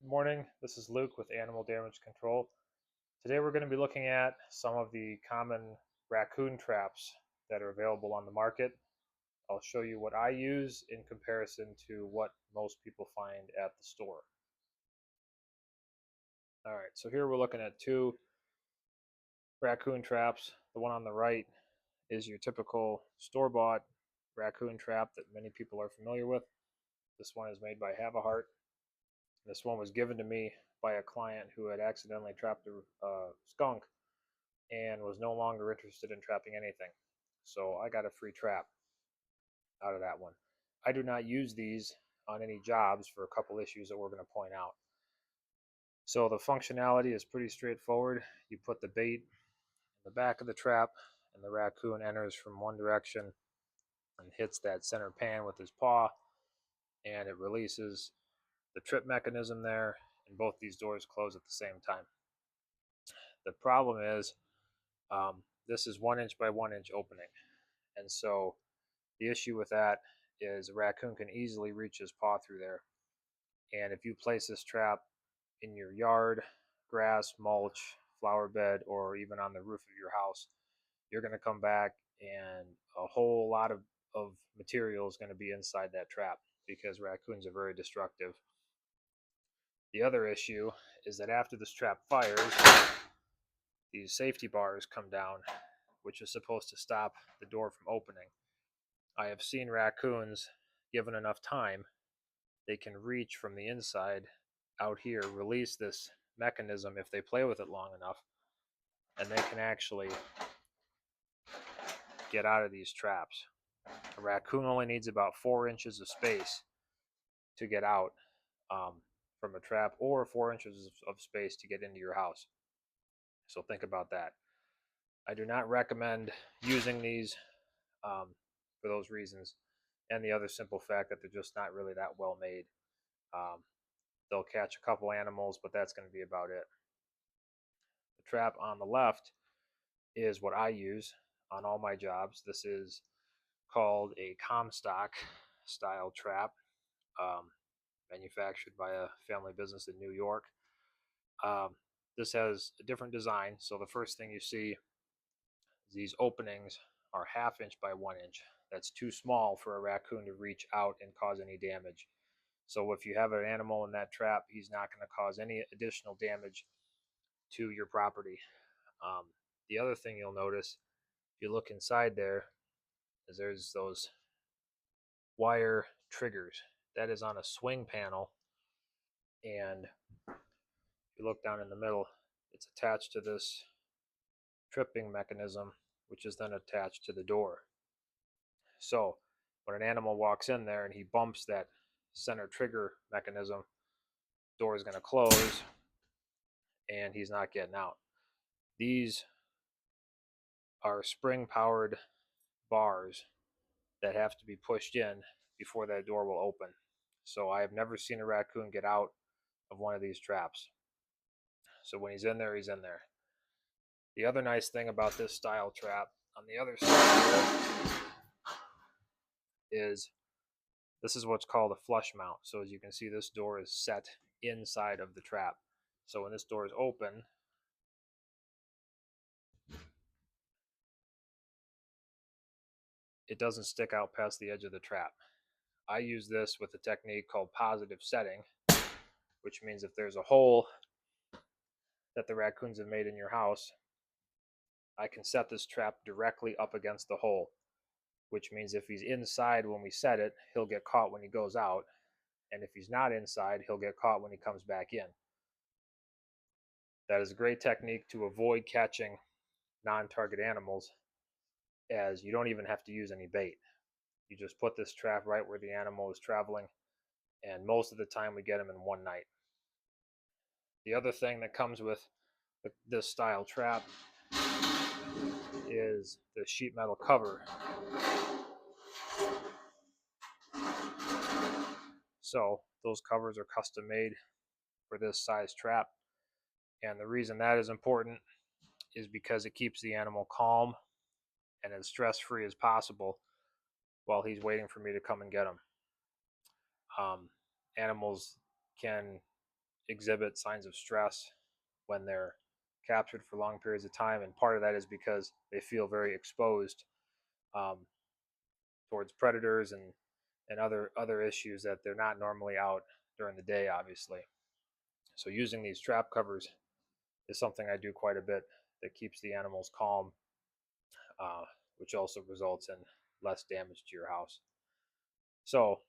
Good morning, this is Luke with Animal Damage Control. Today we're going to be looking at some of the common raccoon traps that are available on the market. I'll show you what I use in comparison to what most people find at the store. Alright, so here we're looking at two raccoon traps. The one on the right is your typical store-bought raccoon trap that many people are familiar with. This one is made by Have a Heart. This one was given to me by a client who had accidentally trapped a skunk and was no longer interested in trapping anything. So I got a free trap out of that one. I do not use these on any jobs for a couple issues that we're going to point out. So the functionality is pretty straightforward. You put the bait in the back of the trap and the raccoon enters from one direction and hits that center pan with his paw, and it releases the trip mechanism there, and both these doors close at the same time. The problem is this is 1 inch by 1 inch opening, and so the issue with that is a raccoon can easily reach his paw through there. And if you place this trap in your yard, grass, mulch, flower bed, or even on the roof of your house, you're going to come back and a whole lot of material is going to be inside that trap because raccoons are very destructive. The other issue is that after this trap fires, these safety bars come down, which is supposed to stop the door from opening. I have seen raccoons, given enough time, they can reach from the inside out here, release this mechanism if they play with it long enough, and they can actually get out of these traps. A raccoon only needs about 4 inches of space to get out from a trap, or 4 inches of space to get into your house. So think about that. I do not recommend using these for those reasons, and the other simple fact that they're just not really that well made. They'll catch a couple animals, but that's going to be about it. The trap on the left is what I use on all my jobs. This is called a Comstock style trap, manufactured by a family business in New York. This has a different design. So the first thing you see, these openings are 1/2 inch by 1 inch. That's too small for a raccoon to reach out and cause any damage. So if you have an animal in that trap, he's not going to cause any additional damage to your property. The other thing you'll notice, if you look inside there, is there's those wire triggers. That is on a swing panel, and if you look down in the middle, it's attached to this tripping mechanism, which is then attached to the door. So when an animal walks in there and he bumps that center trigger mechanism, door is going to close and he's not getting out. These are spring powered bars that have to be pushed in before that door will open. So I have never seen a raccoon get out of one of these traps. So when he's in there, he's in there. The other nice thing about this style trap on the other side is this is what's called a flush mount. So as you can see, this door is set inside of the trap. So when this door is open, it doesn't stick out past the edge of the trap. I use this with a technique called positive setting, which means if there's a hole that the raccoons have made in your house, I can set this trap directly up against the hole, which means if he's inside when we set it, he'll get caught when he goes out, and if he's not inside, he'll get caught when he comes back in. That is a great technique to avoid catching non-target animals, as you don't even have to use any bait. You just put this trap right where the animal is traveling, and most of the time we get them in one night. The other thing that comes with this style trap is the sheet metal cover. So those covers are custom made for this size trap, and the reason that is important is because it keeps the animal calm and as stress-free as possible while he's waiting for me to come and get him. Animals can exhibit signs of stress when they're captured for long periods of time, and part of that is because they feel very exposed um, towards predators and other issues that they're not normally out during the day, obviously. So using these trap covers is something I do quite a bit that keeps the animals calm, which also results in less damage to your house. So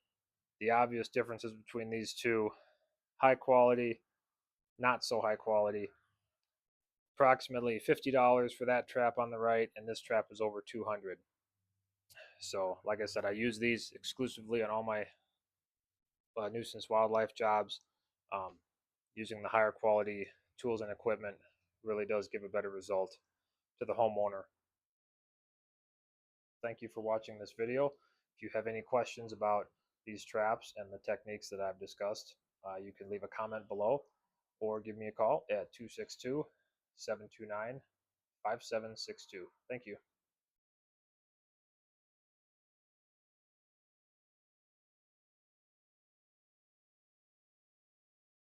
the obvious differences between these two: high quality, not so high quality. Approximately $50 for that trap on the right, and this trap is over 200. So like I said, I use these exclusively on all my nuisance wildlife jobs. Um, Using the higher quality tools and equipment really does give a better result to the homeowner. Thank you for watching this video. If you have any questions about these traps and the techniques that I've discussed, you can leave a comment below or give me a call at 262-729-5762. Thank you.